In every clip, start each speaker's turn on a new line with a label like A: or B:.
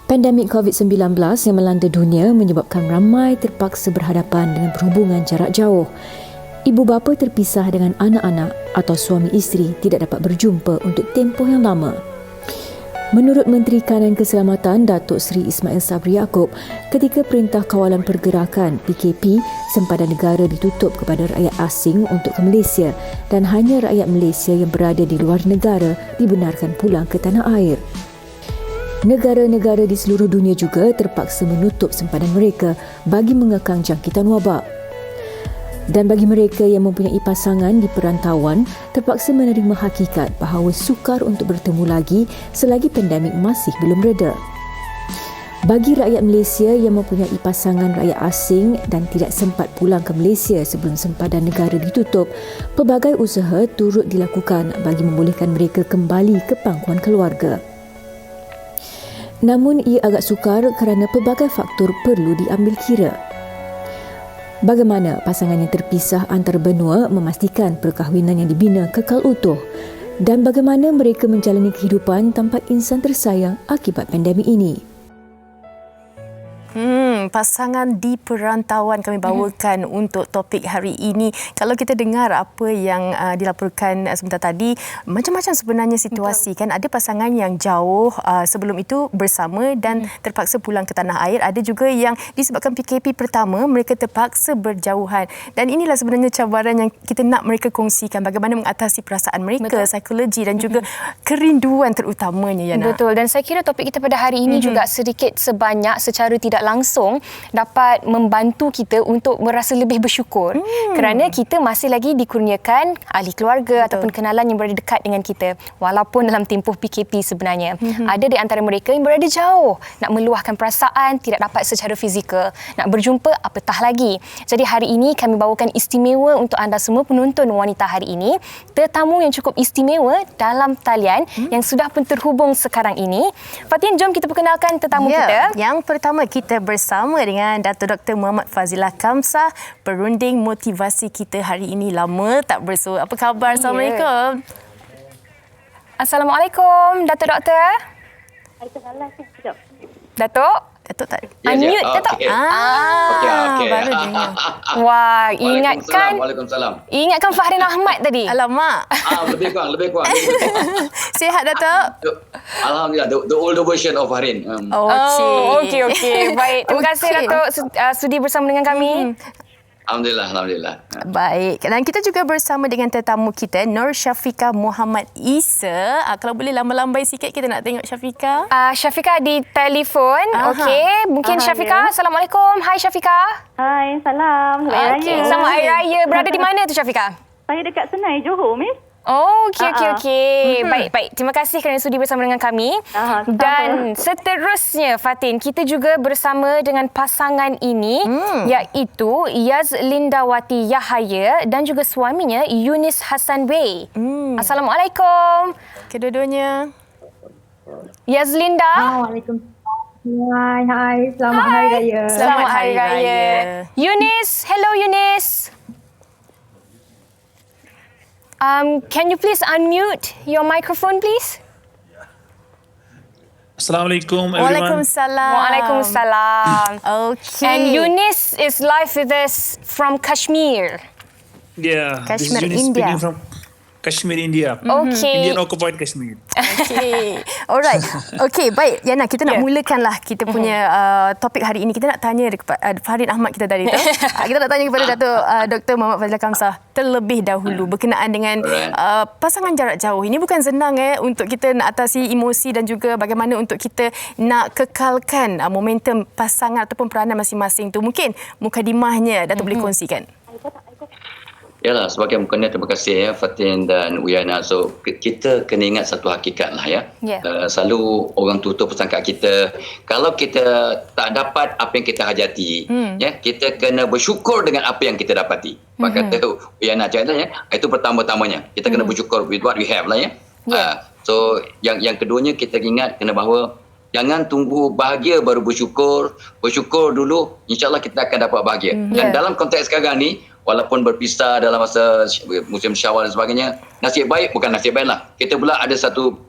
A: Pandemik COVID-19 yang melanda dunia menyebabkan ramai terpaksa berhadapan dengan perhubungan jarak jauh. Ibu bapa terpisah dengan anak-anak atau suami isteri tidak dapat berjumpa untuk tempoh yang lama. Menurut Menteri Kanan Keselamatan Datuk Seri Ismail Sabri Yaakob, ketika Perintah Kawalan Pergerakan PKP, sempadan negara ditutup kepada rakyat asing untuk ke Malaysia dan hanya rakyat Malaysia yang berada di luar negara dibenarkan pulang ke tanah air. Negara-negara di seluruh dunia juga terpaksa menutup sempadan mereka bagi mengekang jangkitan wabak. Dan bagi mereka yang mempunyai pasangan di perantauan, terpaksa menerima hakikat bahawa sukar untuk bertemu lagi selagi pandemik masih belum reda. Bagi rakyat Malaysia yang mempunyai pasangan rakyat asing dan tidak sempat pulang ke Malaysia sebelum sempadan negara ditutup, pelbagai usaha turut dilakukan bagi membolehkan mereka kembali ke pangkuan keluarga. Namun ia agak sukar kerana pelbagai faktor perlu diambil kira. Bagaimana pasangan yang terpisah antar benua memastikan perkahwinan yang dibina kekal utuh? Dan bagaimana mereka menjalani kehidupan tanpa insan tersayang akibat pandemik ini?
B: Pasangan di perantauan kami bawakan untuk topik hari ini. Kalau kita dengar apa yang dilaporkan sebentar tadi, macam-macam sebenarnya situasi. Betul. Kan ada pasangan yang jauh sebelum itu bersama dan terpaksa pulang ke tanah air. Ada juga yang disebabkan PKP pertama, mereka terpaksa berjauhan. Dan inilah sebenarnya cabaran yang kita nak mereka kongsikan, bagaimana mengatasi perasaan mereka, psikologi dan juga kerinduan terutamanya, Yana.
C: Betul, dan saya kira topik kita pada hari ini juga sedikit sebanyak secara tidak langsung dapat membantu kita untuk merasa lebih bersyukur kerana kita masih lagi dikurniakan ahli keluarga ataupun kenalan yang berada dekat dengan kita walaupun dalam tempoh PKP sebenarnya. Ada di antara mereka yang berada jauh, nak meluahkan perasaan tidak dapat secara fizikal, nak berjumpa apatah lagi. Jadi hari ini kami bawakan istimewa untuk anda semua penonton wanita hari ini, tetamu yang cukup istimewa dalam talian yang sudah pun terhubung sekarang ini. Fatin, jom kita perkenalkan tetamu kita.
B: Yang pertama kita bersama dengan Datuk Dr. Muhammad Fazilah Kamsah, perunding motivasi kita hari ini. Lama tak bersua. Apa khabar? Assalamualaikum.
C: Assalamualaikum, Datuk Doktor. Datuk?
B: Datuk tak?
C: Unmute, Datuk.
B: Okey. Baru dengar.
C: Wah, ingatkan.
D: Waalaikumsalam.
C: Ingatkan Fahrin Ahmad tadi.
B: Alamak.
D: Lebih kurang.
B: Sihat, Datuk?
D: Alhamdulillah, the older version of Farin.
C: Okey. Baik, terima kasih Datuk sudi bersama dengan kami.
D: Alhamdulillah.
B: Baik. Dan kita juga bersama dengan tetamu kita, Nur Syafiqah Muhammad Isa. Kalau boleh lambai-lambai sikit, kita nak tengok Syafiqah.
C: Syafiqah di telefon. Okey, mungkin Syafiqah. Assalamualaikum. Hai Syafiqah.
E: Hai, salam. Selamat Hari Raya.
C: Selamat Hari Raya. Berada di mana tu Syafiqah?
E: Saya dekat Senai, Johor, Miss.
C: Oh, okey. Baik. Terima kasih kerana sudi bersama dengan kami. Dan seterusnya, Fatin, kita juga bersama dengan pasangan ini, iaitu Yazlindawati Yahaya dan juga suaminya Yunis Hassan Bey. Assalamualaikum.
B: Kedua-duanya.
C: Yazlinda.
E: Waalaikumsalam. Hai. Selamat Hari Raya.
B: Selamat Hari Raya.
C: Yunis. Hello, Yunis. Can you please unmute your microphone, please?
F: Assalamualaikum, everyone.
B: Waalaikumsalam. Okay.
C: And Yunis is live with us from Kashmir.
F: Yeah,
B: Kashmir,
F: this is Yunis
B: India.
F: speaking from Kashmir, India.
C: Okay.
F: Indian occupied Kashmir.
B: Okay. Alright. Okay, baik. Yana, kita nak mulakanlah kita punya topik hari ini. Kita nak tanya kepada Fahrin Ahmad kita tadi tu. Kita nak tanya kepada Datuk Dr. Muhammad Fazilah Kamsah terlebih dahulu berkenaan dengan pasangan jarak jauh. Ini bukan senang untuk kita nak atasi emosi dan juga bagaimana untuk kita nak kekalkan momentum pasangan ataupun peranan masing-masing tu. Mungkin mukadimahnya Datuk boleh kongsikan.
D: Yalah, sebagai mukadimah, terima kasih Fatin dan Uyana. So, kita kena ingat satu hakikat lah ya. Selalu orang tutur pesan kat kita, kalau kita tak dapat apa yang kita hajati, kita kena bersyukur dengan apa yang kita dapati. Kata Uyana cakap itu pertama-tamanya. Kita kena bersyukur with what we have lah ya. So, yang keduanya kita ingat kena bahawa jangan tunggu bahagia baru bersyukur. Bersyukur dulu, insyaAllah kita akan dapat bahagia. Dan dalam konteks sekarang ni, walaupun berpisah dalam masa musim Syawal dan sebagainya, nasib baik bukan nasib baik lah. Kita pula ada satu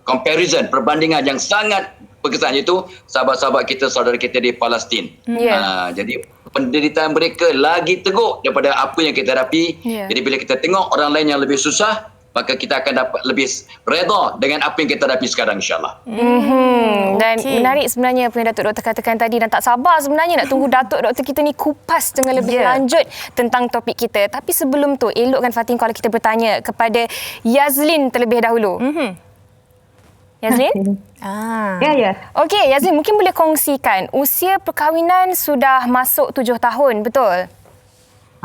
D: comparison, perbandingan yang sangat berkesan, iaitu sahabat-sahabat kita, saudara kita di Palestin. Jadi penderitaan mereka lagi teruk daripada apa yang kita hadapi. Jadi bila kita tengok orang lain yang lebih susah, maka kita akan dapat lebih redha dengan apa yang kita hadapi sekarang, insyaAllah.
C: Dan menarik sebenarnya apa yang Datuk Doktor katakan tadi, dan tak sabar sebenarnya nak tunggu Datuk Doktor kita ni kupas dengan lebih lanjut tentang topik kita. Tapi sebelum tu, elok kan Fatin kalau kita bertanya kepada Yazlin terlebih dahulu. Yazlin?
E: Ya.
C: Okey, Yazlin, mungkin boleh kongsikan usia perkahwinan sudah masuk 7 tahun, betul?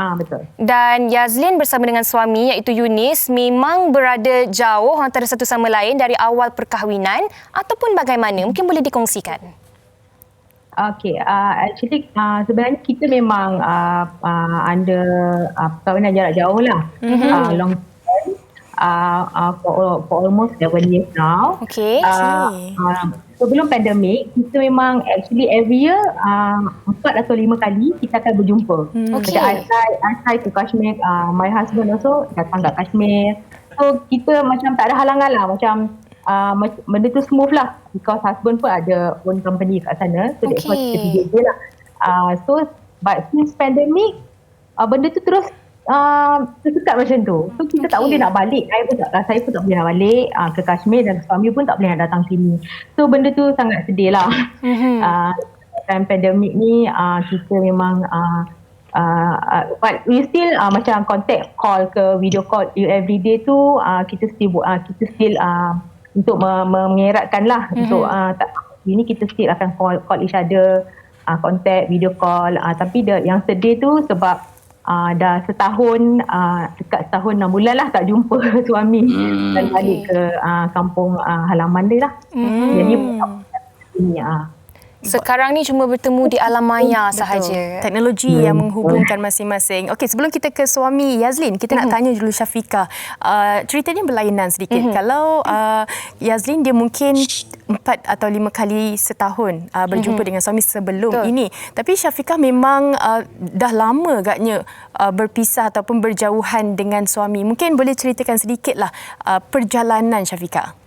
E: Betul.
C: Dan Yazlin bersama dengan suami iaitu Yunis memang berada jauh antara satu sama lain dari awal perkahwinan ataupun bagaimana? Mungkin boleh dikongsikan.
E: Okey, actually sebenarnya kita memang under perkahwinan jarak jauh lah. Long term, for almost 7 years now.
C: Okey.
E: Sebelum pandemik, kita memang actually every year 4 atau 5 kali kita akan berjumpa. I to Kashmir, my husband also datang kat Kashmir. So kita macam tak ada halangan lah, macam benda tu smooth lah, because husband pun ada own company kat sana. So that's why kita pergi je lah. But since pandemic, benda tu terus tersekat macam tu. So kita tak boleh nak balik. Saya pun tak boleh nak balik ke Kashmir, dan suami pun tak boleh nak datang sini. So benda tu sangat sedih lah. Time pandemik ni kita memang but we still macam contact call ke video call every day tu, kita still untuk mengeratkan lah. Untuk ini kita still akan call each other, contact video call. Tapi yang sedih tu sebab dah setahun, dekat setahun 6 bulan lah tak jumpa suami dan balik ke kampung halaman dia lah. Jadi
C: sekarang ni cuma bertemu di alam maya sahaja.
B: Teknologi yang menghubungkan masing-masing. Okey, sebelum kita ke suami Yazlin, kita nak tanya dulu Syafiqah. Ceritanya berlainan sedikit. Kalau Yazlin dia mungkin 4 atau 5 kali setahun berjumpa dengan suami sebelum ini. Tapi Syafiqah memang dah lama agaknya berpisah ataupun berjauhan dengan suami. Mungkin boleh ceritakan sedikitlah perjalanan Syafiqah.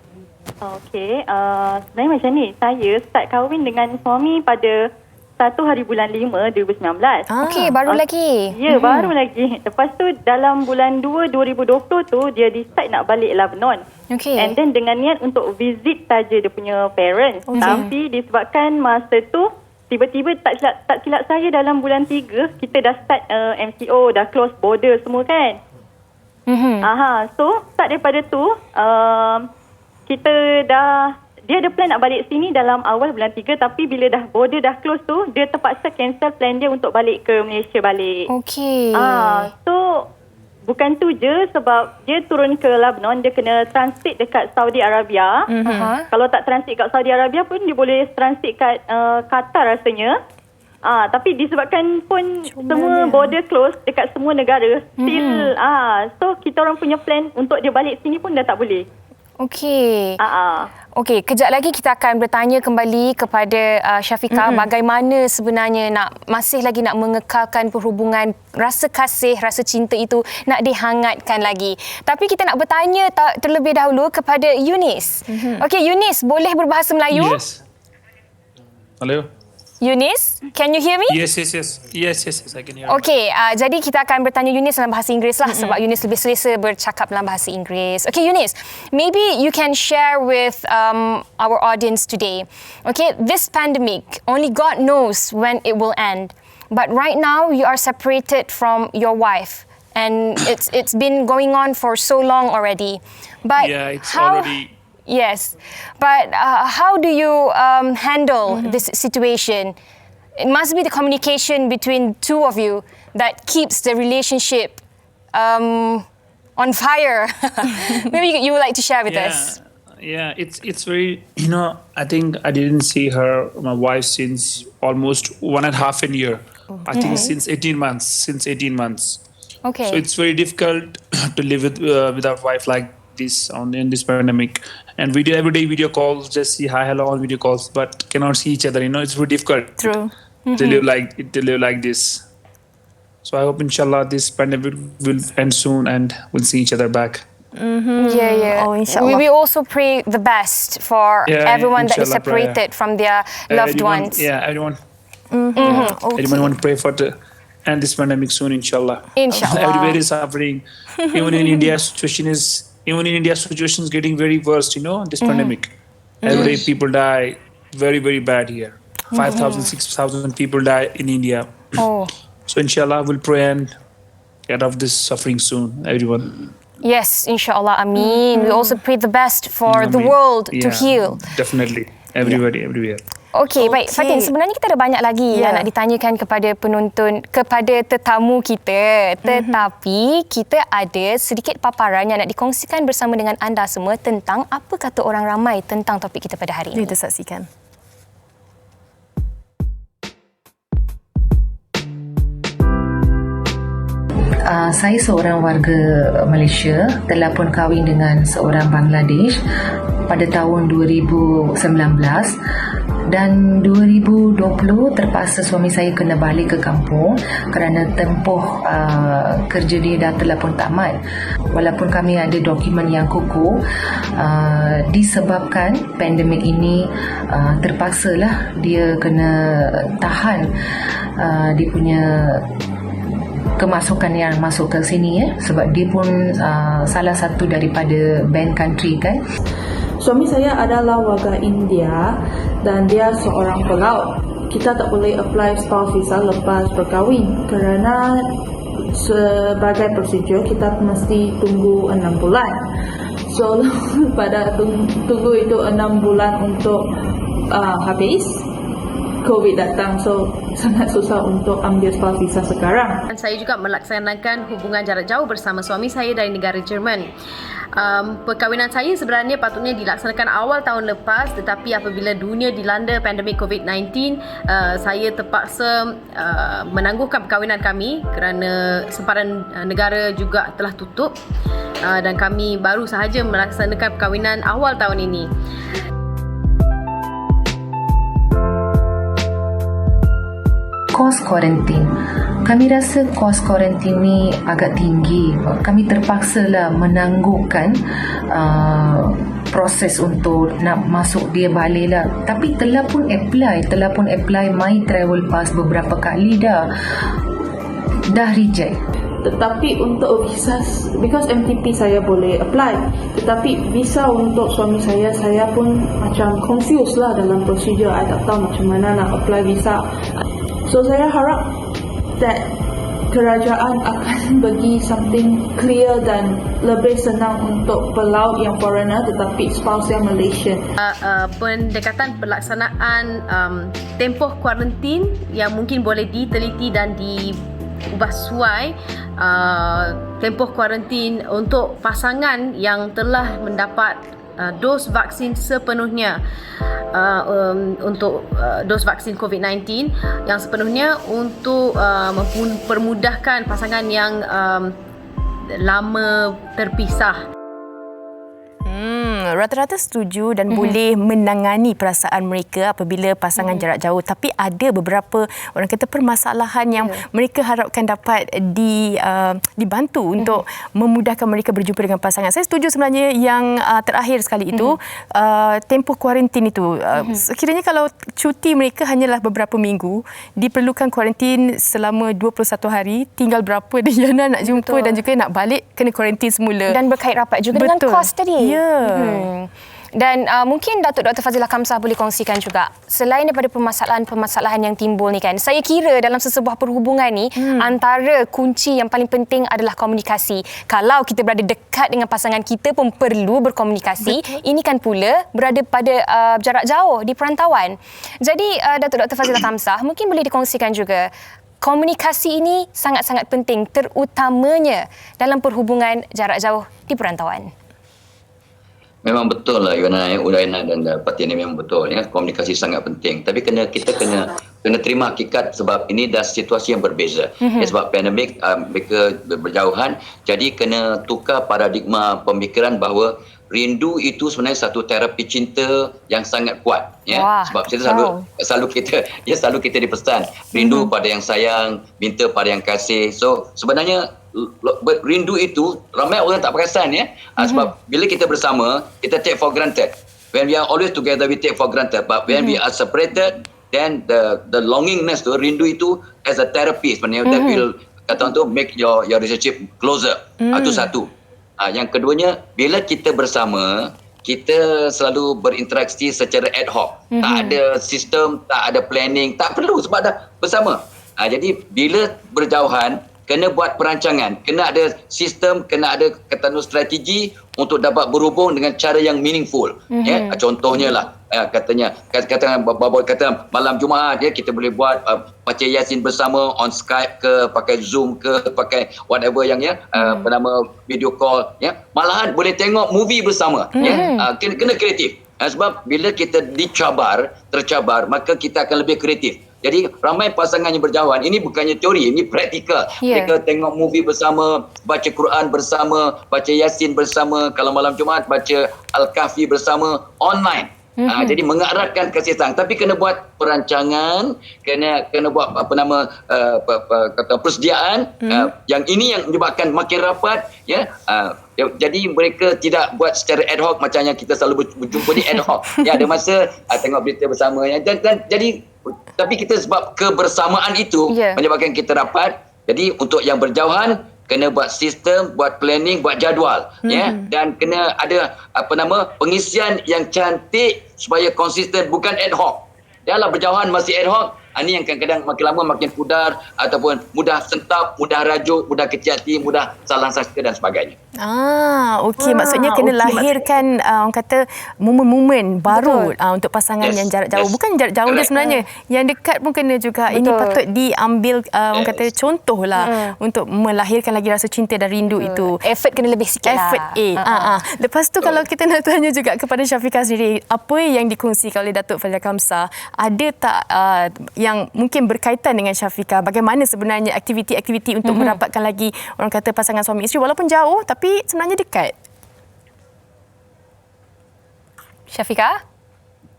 E: Okey, sebenarnya macam ni. Saya start kahwin dengan suami pada 1 hari bulan 5 2019.
C: Okey, baru lagi.
E: Ya, baru lagi. Lepas tu dalam bulan 2 2020 tu dia decide nak balik Lebanon.
C: Okey.
E: And then dengan niat untuk visit saja dia punya parents. Tapi disebabkan masa tu tiba-tiba tak silap saya dalam bulan 3 kita dah start MCO, dah close border semua kan. So start daripada tu dia ada plan nak balik sini dalam awal bulan 3, tapi bila dah border dah close tu, dia terpaksa cancel plan dia untuk balik ke Malaysia balik.
C: Okey.
E: So bukan tu je, sebab dia turun ke Lebanon, dia kena transit dekat Saudi Arabia. Kalau tak transit kat Saudi Arabia pun dia boleh transit kat Qatar rasanya. Tapi disebabkan pun semua border close dekat semua negara, still so kita orang punya plan untuk dia balik sini pun dah tak boleh.
C: Okey. Okey, kejap lagi kita akan bertanya kembali kepada Syafiqah bagaimana sebenarnya masih lagi nak mengekalkan perhubungan, rasa kasih, rasa cinta itu nak dihangatkan lagi. Tapi kita nak bertanya terlebih dahulu kepada Yunis. Okey, Yunis, boleh berbahasa Melayu?
F: Yes. Hello.
C: Yunis, can you hear me?
F: Yes, I can hear.
C: Okey, jadi kita akan bertanya Yunis dalam bahasa Inggeris lah sebab Yunis lebih selesa bercakap dalam bahasa Inggeris. Okay, Yunis, maybe you can share with our audience today. Okay, this pandemic, only God knows when it will end. But right now, you are separated from your wife. And it's been going on for so long already. But
F: yeah, it's already...
C: Yes, but how do you handle this situation? It must be the communication between two of you that keeps the relationship on fire. Maybe you would like to share with us.
F: Yeah, it's very, I think I didn't see my wife, since almost 1.5 year. I think since 18 months.
C: Okay.
F: So it's very difficult to live with our wife like this in this pandemic, and everyday video calls, just see hi, hello on video calls, but cannot see each other. It's very difficult.
B: True.
F: To live like this. So I hope inshallah this pandemic will end soon and we'll see each other back.
B: Oh, insyaAllah.
C: We also pray the best for everyone that is
F: inshallah,
C: separated from their loved ones.
F: Yeah, everyone.
B: Okay.
F: Everyone want to pray for the end this pandemic soon, inshallah.
C: Inshallah.
F: Everywhere is suffering. Even in India, situation is getting very worse. This pandemic. Every day people die. Very, very bad here. 5,000, 6,000 people die in India.
C: Oh.
F: So inshallah, we'll pray and get off this suffering soon, everyone.
C: Yes, insyaAllah. Ameen. We also pray the best for the world to heal.
F: Definitely. Everybody, everywhere.
C: Okey, baik. Fatin, sebenarnya kita ada banyak lagi yang nak ditanyakan kepada penonton, kepada tetamu kita. Tetapi kita ada sedikit paparan yang nak dikongsikan bersama dengan anda semua tentang apa kata orang ramai tentang topik kita pada hari ini.
B: Kita saksikan.
G: Saya seorang warga Malaysia, telah pun kahwin dengan seorang Bangladesh pada tahun 2019 dan 2020 terpaksa suami saya kena balik ke kampung kerana tempoh kerja dia dah telah pun tamat. Walaupun kami ada dokumen yang kukuh, disebabkan pandemik ini terpaksalah dia kena tahan dia punya kemasukan yang masuk ke sini sebab dia pun salah satu daripada band country kan.
H: Suami saya adalah warga India dan dia seorang pelaut. Kita tak boleh apply spouse visa lepas berkahwin kerana sebagai prosedur kita mesti tunggu 6 bulan. So pada tunggu itu 6 bulan untuk habis, COVID datang, so sangat susah untuk ambil spouse visa sekarang.
I: Saya juga melaksanakan hubungan jarak jauh bersama suami saya dari negara Jerman. Perkahwinan saya sebenarnya patutnya dilaksanakan awal tahun lepas, tetapi apabila dunia dilanda pandemik COVID-19, saya terpaksa menangguhkan perkahwinan kami kerana sempadan negara juga telah tutup dan kami baru sahaja melaksanakan perkahwinan awal tahun ini.
G: Kos kuarantin. Kami rasa kos kuarantin ni agak tinggi. Kami terpaksalah menangguhkan proses untuk nak masuk dia balik lah. Tapi telah pun apply My Travel Pass beberapa kali dah reject.
H: Tetapi untuk visa, because MTP saya boleh apply, tetapi visa untuk suami saya pun macam confused lah dalam prosedur. I tak tahu macam mana nak apply visa. So saya harap that kerajaan akan bagi something clear dan lebih senang untuk pelaut yang foreigner tetapi spouse yang Malaysian.
I: Pendekatan pelaksanaan tempoh kuarantin yang mungkin boleh diteliti dan diubah suai tempoh kuarantin untuk pasangan yang telah mendapat dos vaksin sepenuhnya untuk dos vaksin COVID-19 yang sepenuhnya untuk mempermudahkan pasangan yang lama terpisah.
B: Rata-rata setuju dan boleh menangani perasaan mereka apabila pasangan jarak jauh, tapi ada beberapa orang kata permasalahan yang mereka harapkan dapat dibantu untuk memudahkan mereka berjumpa dengan pasangan. Saya setuju sebenarnya yang terakhir sekali itu, tempoh kuarantin itu. Sekiranya kalau cuti mereka hanyalah beberapa minggu, diperlukan kuarantin selama 21 hari, tinggal berapa Diana nak jumpa dan juga nak balik kena kuarantin semula.
C: Dan berkait rapat juga dengan kos tadi.
B: Ya.
C: Dan mungkin Datuk Dr. Fazilah Kamsah boleh kongsikan juga, selain daripada permasalahan-permasalahan yang timbul ni kan, saya kira dalam sesebuah perhubungan ni antara kunci yang paling penting adalah komunikasi. Kalau kita berada dekat dengan pasangan kita pun perlu berkomunikasi. Betul. Ini kan pula berada pada jarak jauh di perantauan. Jadi Datuk Dr. Fazilah Kamsah mungkin boleh dikongsikan juga, komunikasi ini sangat-sangat penting terutamanya dalam perhubungan jarak jauh di perantauan.
D: Memang betul lah Udaina dan Fatin, ini memang betul ya, komunikasi sangat penting, tapi kita kena terima hakikat sebab ini dah situasi yang berbeza. Sebab pandemik mereka berjauhan, jadi kena tukar paradigma pemikiran bahawa rindu itu sebenarnya satu terapi cinta yang sangat kuat ya. Wah, sebab kita selalu kita dipesan rindu pada yang sayang, minta pada yang kasih. So sebenarnya rindu itu ramai orang tak perasan ya. Sebab bila kita bersama, kita take for granted. When we are always together, we take for granted. But when we are separated, then the longingness tu, rindu itu as a therapy sebenarnya, that will kata orang tu make your relationship closer. Itu satu. Yang keduanya, bila kita bersama, kita selalu berinteraksi secara ad hoc. Tak ada sistem, tak ada planning, tak perlu sebab dah bersama. Jadi bila berjauhan, kena buat perancangan, kena ada sistem, kena ada strategi untuk dapat berhubung dengan cara yang meaningful. Ya, contohnya lah, kata malam Jumaat ya, kita boleh buat baca Yasin bersama on Skype ke, pakai Zoom ke, pakai whatever yang bernama video call ya. Malahan boleh tengok movie bersama ya. Kena kreatif. Sebab bila kita tercabar, maka kita akan lebih kreatif. Jadi ramai pasangan yang berjauhan, ini bukannya teori, ini praktikal. Mereka tengok movie bersama, baca Quran bersama, baca Yasin bersama, kalau malam Jumaat baca Al-Kahfi bersama online. Jadi mengeratkan kasih sayang, tapi kena buat perancangan, kena buat persediaan. Yang ini yang menyebabkan makin rapat ya. Jadi mereka tidak buat secara ad hoc macam yang kita selalu berjumpa ni ad hoc. Ya, ada masa tengok berita bersama ya. Dan jadi tapi kita sebab kebersamaan itu menyebabkan kita rapat. Jadi untuk yang berjauhan kena buat sistem, buat planning, buat jadual ya, dan kena ada pengisian yang cantik supaya konsisten, bukan ad hoc. Dalam berjauhan masih ad hoc, ini yang kadang-kadang makin lama makin pudar ataupun mudah sentap, mudah rajuk, mudah kecil hati, mudah salah sangka dan sebagainya.
B: Okey, maksudnya kena lahirkan orang kata momen-momen baru untuk pasangan yang jarak jauh. Bukan jarak jauh je sebenarnya, yang dekat pun kena juga. Ini patut diambil orang kata contohlah untuk melahirkan lagi rasa cinta dan rindu itu.
C: Effort kena lebih sikit lah.
B: Lepas tu kalau kita nak tanya juga kepada Syafiqah sendiri, apa yang dikongsikan oleh Datuk Fazliyah Kamsah, ada tak yang mungkin berkaitan dengan Syafiqah, bagaimana sebenarnya aktiviti-aktiviti untuk merapatkan lagi orang kata pasangan suami isteri walaupun jauh tapi sebenarnya dekat?
C: Syafiqah?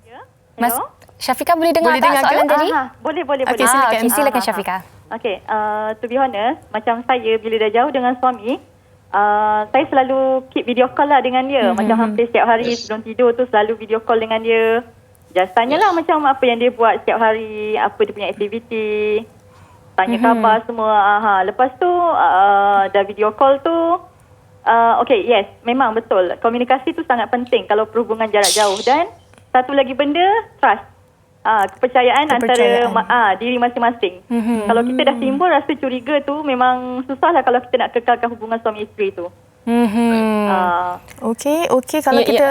J: Ya.
C: Mas Syafiqah boleh dengar soalan tadi?
J: Boleh.
C: Okey, silakan Syafiqah.
J: Okey, to be honest, macam saya bila dah jauh dengan suami, saya selalu keep video call lah dengan dia. Macam hampir setiap hari sebelum tidur tu selalu video call dengan dia. Just tanyalah macam apa yang dia buat setiap hari, apa dia punya aktiviti, tanya khabar semua. Lepas tu dah video call tu, okay, yes, memang betul. Komunikasi tu sangat penting kalau perhubungan jarak jauh. Dan satu lagi benda, trust. Kepercayaan antara diri masing-masing. Kalau kita dah timbul rasa curiga tu, memang susahlah kalau kita nak kekalkan hubungan suami isteri tu.
B: Okey, kalau kita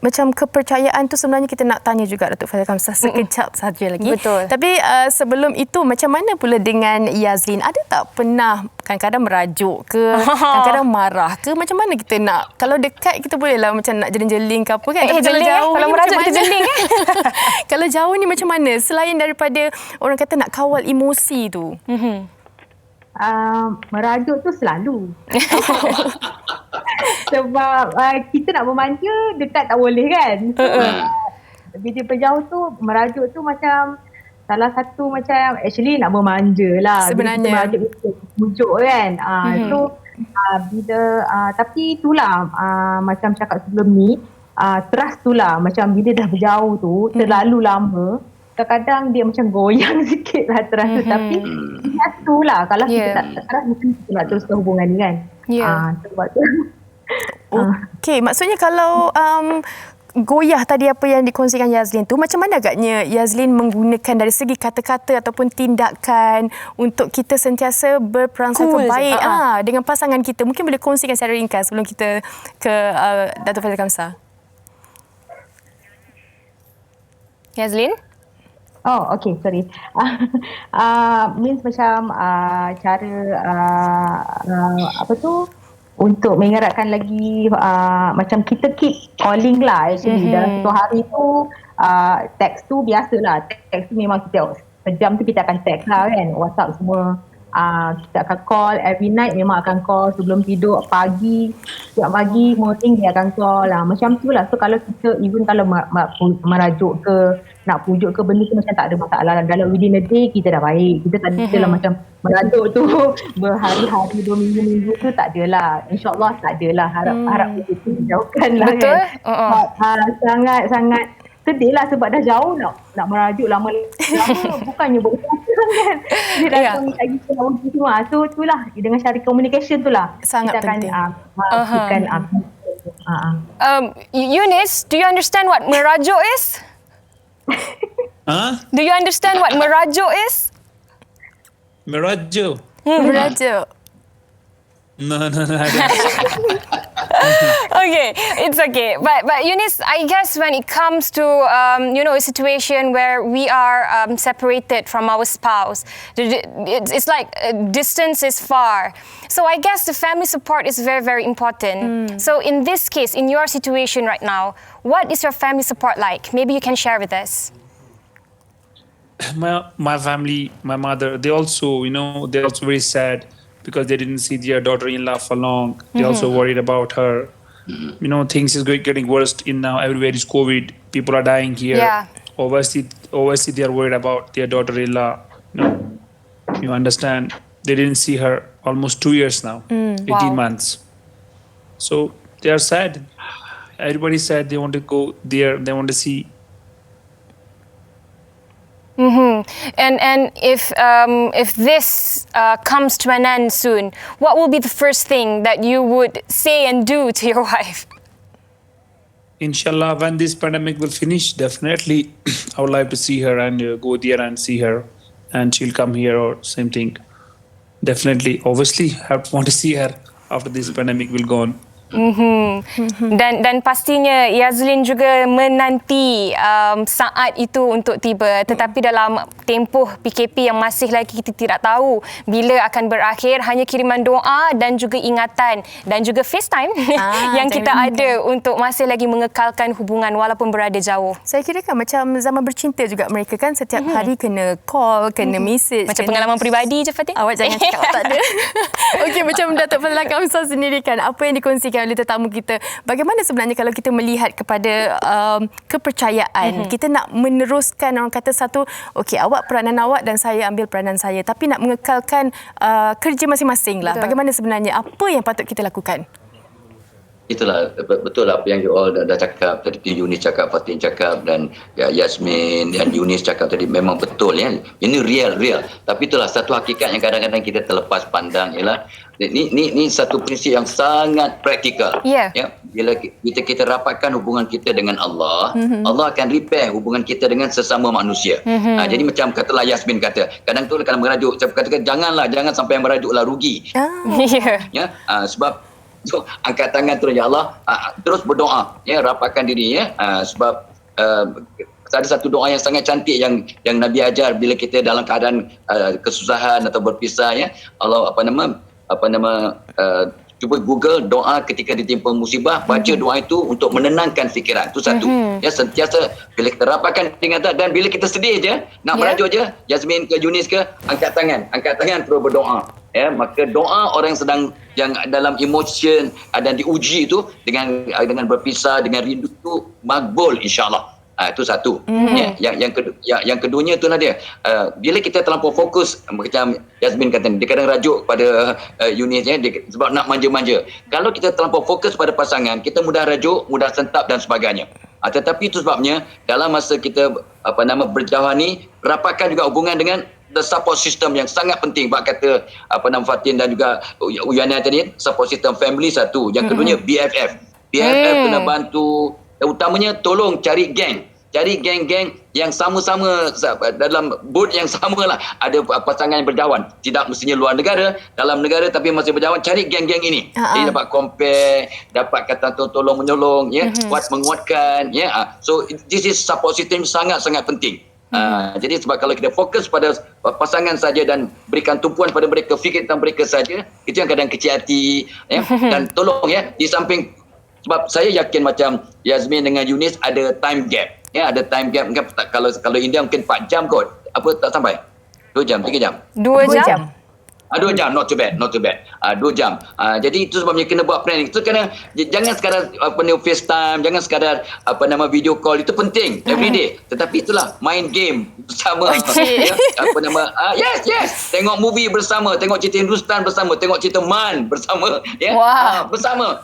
B: macam kepercayaan tu sebenarnya kita nak tanya juga Datuk Fazliyah Kamsah sekejap saja lagi.
C: Betul.
B: Tapi sebelum itu, macam mana pula dengan Yazlin? Ada tak pernah kadang-kadang merajuk ke, kadang-kadang marah ke? Macam mana kita nak, kalau dekat kita bolehlah macam nak jeling-jeling ke apa kan? Tapi kalau jauh
C: kalau merajuk kita jeling
B: Kalau jauh ni macam mana? Selain daripada orang kata nak kawal emosi tu.
E: Merajuk tu selalu. Sebab kita nak bermanja dekat tak boleh kan. Bila berjauh tu merajuk tu macam salah satu macam actually nak bermanja lah.
B: Sebenarnya
E: merajuk itu pujuk kan. So bila tapi itulah macam cakap sebelum ni, trust tu lah macam bila dah berjauh tu terlalu lama, kadang-kadang dia macam goyang sikit lah terasa. Tapi itulah kalau kita tak trust, mungkin kita nak teruskan hubungan ni kan. Sebab tu.
B: Okey, maksudnya kalau goyah tadi apa yang dikongsikan Yazlin tu, macam mana agaknya Yazlin menggunakan dari segi kata-kata ataupun tindakan untuk kita sentiasa berprasangka baik dengan pasangan kita? Mungkin boleh kongsikan secara ringkas sebelum kita ke Datuk Fazliyah Kamsah.
C: Yazlin?
E: Oh, okay, sorry. Means macam cara apa tu, untuk mengeratkan lagi macam kita keep calling lah actually. Dalam satu hari tu teks tu biasalah. Teks tu memang kita sejam tu kita akan teks lah kan, WhatsApp semua. Kita akan call every night, memang akan call sebelum tidur, pagi, setiap pagi, morning dia akan call macam tu lah. So kalau kita, even kalau merajuk ke, nak pujuk ke benda tu macam tak ada masalah. Dalam within a day kita dah baik. Kita tak ada lah macam merajuk tu berhari-hari, 2 minggu-minggu tu tak adalah. InsyaAllah tak adalah. Harap itu dijauhkan lah.
C: Betul.
E: Kan. Sangat-sangat sedih lah sebab dah jauh nak merajuk lama-lama bukannya berusaha kan. Dia datang minta kita nak wujud semua. So itulah dengan cara communication tu lah.
B: Sangat
E: kita
B: penting.
C: Eunice, do you understand what merajuk is? Do you understand what merajuk is?
F: Merajuk?
B: Merajuk.
F: No, I don't.
C: Okay, it's okay. But Eunice, I guess when it comes to a situation where we are separated from our spouse, it's like distance is far. So I guess the family support is very, very important. So in this case, in your situation right now, what is your family support like? Maybe you can share with us.
F: My family, my mother, they also very sad because they didn't see their daughter-in-law for long. They also worried about her. Things is getting worse in now. Everywhere is COVID. People are dying here.
C: Yeah.
F: Obviously they are worried about their daughter-in-law. You understand? They didn't see her almost 2 years now, 18 months. So they are sad. Everybody said they want to go there. They want to see.
C: And if this comes to an end soon, what will be the first thing that you would say and do to your wife?
F: Inshallah, when this pandemic will finish, definitely I would like to see her and go there and see her, and she'll come here or same thing. Definitely, obviously, I want to see her after this pandemic will go on.
C: Dan pastinya Yazlin juga menanti saat itu untuk tiba, tetapi dalam tempoh PKP yang masih lagi kita tidak tahu bila akan berakhir, hanya kiriman doa dan juga ingatan dan juga FaceTime yang kita ada untuk masih lagi mengekalkan hubungan walaupun berada jauh.
B: Saya kira kan macam zaman bercinta juga mereka kan, setiap hari kena call, kena message.
C: Macam pengalaman peribadi je Fatin.
B: Awak jangan cakap tak ada. Okey, macam Datuk Fazila Kamsah sendiri kan, apa yang dikongsikan oleh tetamu kita, bagaimana sebenarnya kalau kita melihat kepada kepercayaan, kita nak meneruskan, orang kata satu, okey, awak peranan awak dan saya ambil peranan saya, tapi nak mengekalkan kerja masing-masing lah. Bagaimana sebenarnya, apa yang patut kita lakukan?
D: Itulah betul apa yang you all dah cakap tadi, Eunice cakap, Fatin cakap, dan Yasmin dan Eunice cakap tadi, memang betul ya. Ini real. Tapi itulah satu hakikat yang kadang-kadang kita terlepas pandang, ialah ni satu prinsip yang sangat praktikal.
C: Yeah.
D: Ya, bila kita rapatkan hubungan kita dengan Allah, Allah akan repair hubungan kita dengan sesama manusia. Jadi macam katalah Yasmin kata, kadang tu kalau merajuk, saya katakan jangan sampai yang merajuklah rugi. Ya, sebab so, angkat tangan terus, ya Allah, terus berdoa, ya, rapatkan diri, ya, sebab ada satu doa yang sangat cantik yang Nabi ajar bila kita dalam keadaan kesusahan atau berpisah, ya. Allah cuba Google doa ketika ditimpa musibah, baca doa itu untuk menenangkan fikiran. Itu satu. Ya, sentiasa bila kita rapatkan ingatan, dan bila kita sedih je, nak merajuk je, Yasmin ke Eunice ke, angkat tangan terus berdoa. Ya, maka doa orang yang dalam emotion dan diuji itu dengan berpisah, dengan rindu itu makbul, insya-Allah. Itu satu. Ya, yang keduanya itulah dia. Bila kita terlampau fokus, macam Yasmin kata, dia kadang rajuk pada Eunice, ya, sebab nak manja-manja. Kalau kita terlampau fokus pada pasangan, kita mudah rajuk, mudah sentap dan sebagainya. Tetapi itu sebabnya dalam masa kita berjauhan ni, rapatkan juga hubungan dengan the support system yang sangat penting. Bak kata Fatin dan juga Uyana tadi, support system family satu. Yang keduanya BFF kena bantu, utamanya tolong cari geng yang sama-sama dalam boat yang sama lah. Ada pasangan yang berjauhan, tidak mestinya luar negara, dalam negara tapi masih berjauhan. Cari geng-geng ini, jadi dapat compare, dapat kata tolong menyolong, ya, menguatkan, ya. So this is support system sangat-sangat penting. Jadi sebab kalau kita fokus pada pasangan saja dan berikan tumpuan pada mereka, fikir tentang mereka saja, itu yang kadang kecil hati, ya. Dan tolong, ya, di samping, sebab saya yakin macam Yasmin dengan Eunice ada time gap. Ya, ada time gap. Kalau India mungkin 4 jam kot. Apa tak sampai? 2 jam, 3 jam?
C: 2 jam.
D: 2 jam, not too bad. 2 jam. Jadi itu sebabnya kena buat planning. Itu kena, jangan sekadar FaceTime, jangan sekadar video call, itu penting every day. Tetapi itulah main game bersama. Ya, yes. Tengok movie bersama, tengok cerita Hindustan bersama, tengok cerita Man bersama, ya. Bersama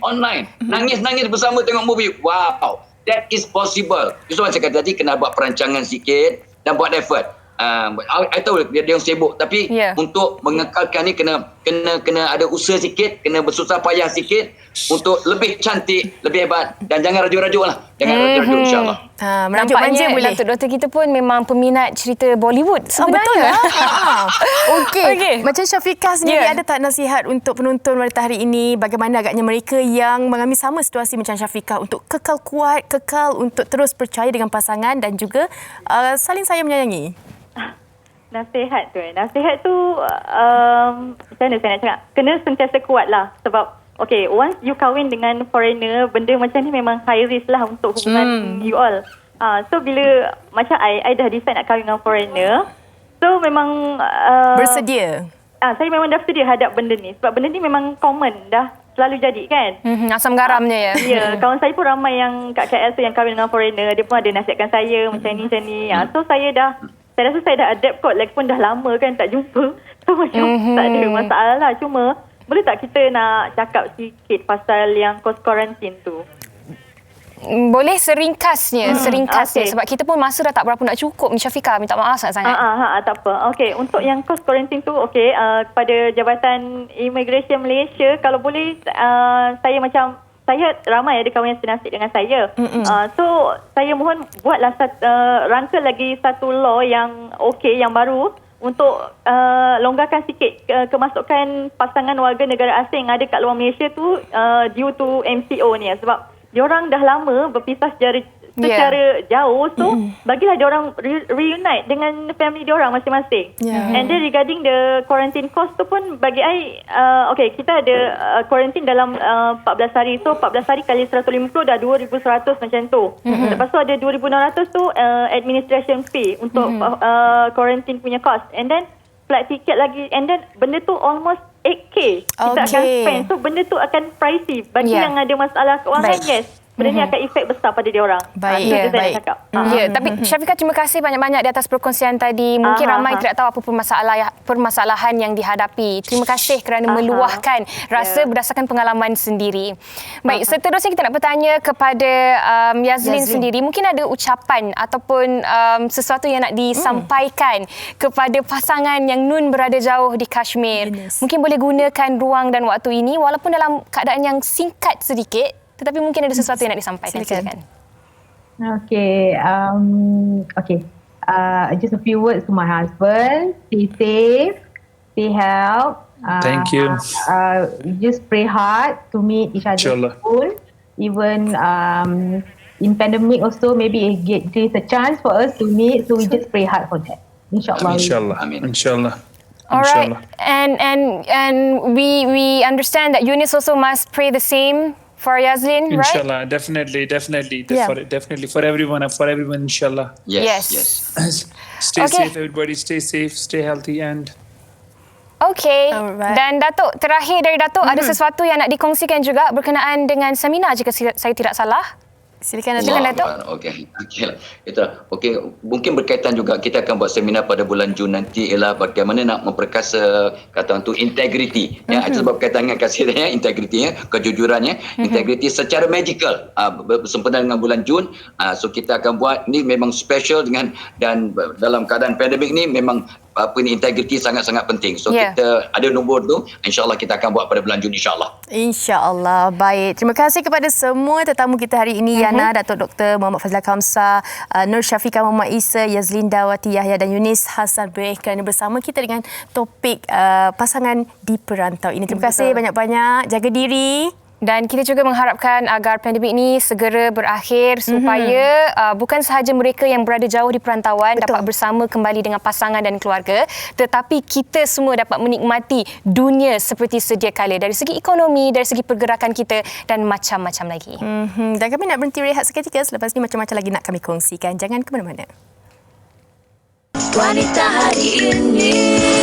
D: online. Nangis bersama tengok movie. Wow. That is possible. Justru macam kata tadi, kena buat perancangan sikit dan buat effort. I tahu dia yang sibuk, tapi untuk mengekalkan ni kena ada usaha sikit, kena bersusah payah sikit untuk lebih cantik, lebih hebat, dan jangan rajuk-rajuk lah. InsyaAllah.
C: Nampaknya doktor kita pun memang peminat cerita Bollywood sebenarnya.
B: Betul lah. Okey. Macam Syafiqah sendiri, ada tak nasihat untuk penonton wanita hari ini, bagaimana agaknya mereka yang mengalami sama situasi macam Syafiqah untuk kekal kuat, kekal untuk terus percaya dengan pasangan dan juga saling sayang menyayangi?
J: Nasihat tu macam mana saya nak cakap, kena sentiasa kuat lah. Sebab once you kahwin dengan foreigner, benda macam ni memang high risk lah untuk hubungan you all. So bila macam I dah decide nak kahwin dengan foreigner, so memang
B: bersedia.
J: Saya memang dah sedia hadap benda ni. Sebab benda ni memang common, dah selalu jadi kan.
C: Asam garamnya ya.
J: Ya, kawan saya pun ramai yang kat KL tu yang kahwin dengan foreigner, dia pun ada nasihatkan saya macam ni. So saya rasa saya dah adapt kot, lagipun dah lama kan tak jumpa. So macam tak ada masalah lah. Cuma boleh tak kita nak cakap sikit pasal yang cost quarantine tu?
C: Boleh seringkasnya. Sebab kita pun masa dah tak berapa nak cukup ni Syafiqah, minta maaf sangat-sangat.
J: Tak apa. Untuk yang cost quarantine tu, kepada Jabatan Immigration Malaysia, kalau boleh saya ramai ada kawan yang senasib dengan saya. So saya mohon buatlah rangka lagi satu law yang yang baru untuk longgarkan sikit kemasukan pasangan warga negara asing yang ada kat luar Malaysia tu due to MCO ni. Sebab diorang dah lama berpisah secara jauh, so bagilah diorang reunite dengan family diorang masing-masing. And then regarding the quarantine cost tu pun bagi I, kita ada quarantine dalam 14 hari. So 14 hari kali 150 dah 2,100 macam tu. Lepas tu ada 2,600 tu administration fee untuk quarantine punya cost. And then flight ticket lagi, and then benda tu almost 8K kita akan spend. So benda tu akan pricey bagi yang ada masalah keuangan. Benda ni akan efek besar pada dia orang.
C: Baik. Tapi Syafiqah, terima kasih banyak-banyak di atas perkongsian tadi. Mungkin ramai tidak tahu apa permasalahan yang dihadapi. Terima kasih kerana meluahkan rasa berdasarkan pengalaman sendiri. Baik, seterusnya kita nak bertanya kepada Yazlin sendiri. Mungkin ada ucapan ataupun sesuatu yang nak disampaikan kepada pasangan yang nun berada jauh di Kashmir. Mungkin boleh gunakan ruang dan waktu ini walaupun dalam keadaan yang singkat sedikit, tetapi mungkin ada sesuatu yang nak disampaikan. Silakan.
E: Just a few words to my husband. Stay safe, stay healthy.
F: Thank you.
E: Just pray hard to meet each other soon. Even in pandemic also, maybe there's a chance for us to meet. So we just pray hard for that. Inshallah.
F: Inshallah.
C: All right. And we understand that Eunice also must pray the same for Yazlin, right?
F: Inshallah, definitely. Definitely for everyone, inshallah.
C: Yes.
F: Stay safe, everybody. Stay safe, stay healthy, and
C: Okay. Dan Datuk, terakhir dari Datuk, ada sesuatu yang nak dikongsikan juga berkenaan dengan seminar jika saya tidak salah? Silakan Datuk.
D: Okey, mungkin berkaitan juga kita akan buat seminar pada bulan Jun nanti ialah bagaimana nak memperkasa kata untuk integriti. Ya, itu sebab berkaitan dengan kasihnya, integritinya, kejujurannya, integriti secara magical. Bersempena dengan bulan Jun, so kita akan buat ni memang special dengan dan dalam keadaan pandemik ni memang integriti sangat-sangat penting. So kita ada nombor tu, insya-Allah kita akan buat pada bulan Jun insya-Allah.
B: Insya-Allah. Baik. Terima kasih kepada semua tetamu kita hari ini, Yana, Datuk Dr. Muhammad Fazlul Khamsah, Nur Syafiqah Muhammad Isa, Yazlin Dawati Yahya dan Eunice Hassan Bey kerana bersama kita dengan topik pasangan di perantau ini. Terima kasih banyak-banyak. Jaga diri.
C: Dan kita juga mengharapkan agar pandemik ini segera berakhir supaya bukan sahaja mereka yang berada jauh di perantauan dapat bersama kembali dengan pasangan dan keluarga, tetapi kita semua dapat menikmati dunia seperti sedia kala dari segi ekonomi, dari segi pergerakan kita dan macam-macam lagi.
B: Dan kami nak berhenti rehat seketika, selepas ini macam-macam lagi nak kami kongsikan. Jangan ke mana-mana. Wanita hari ini.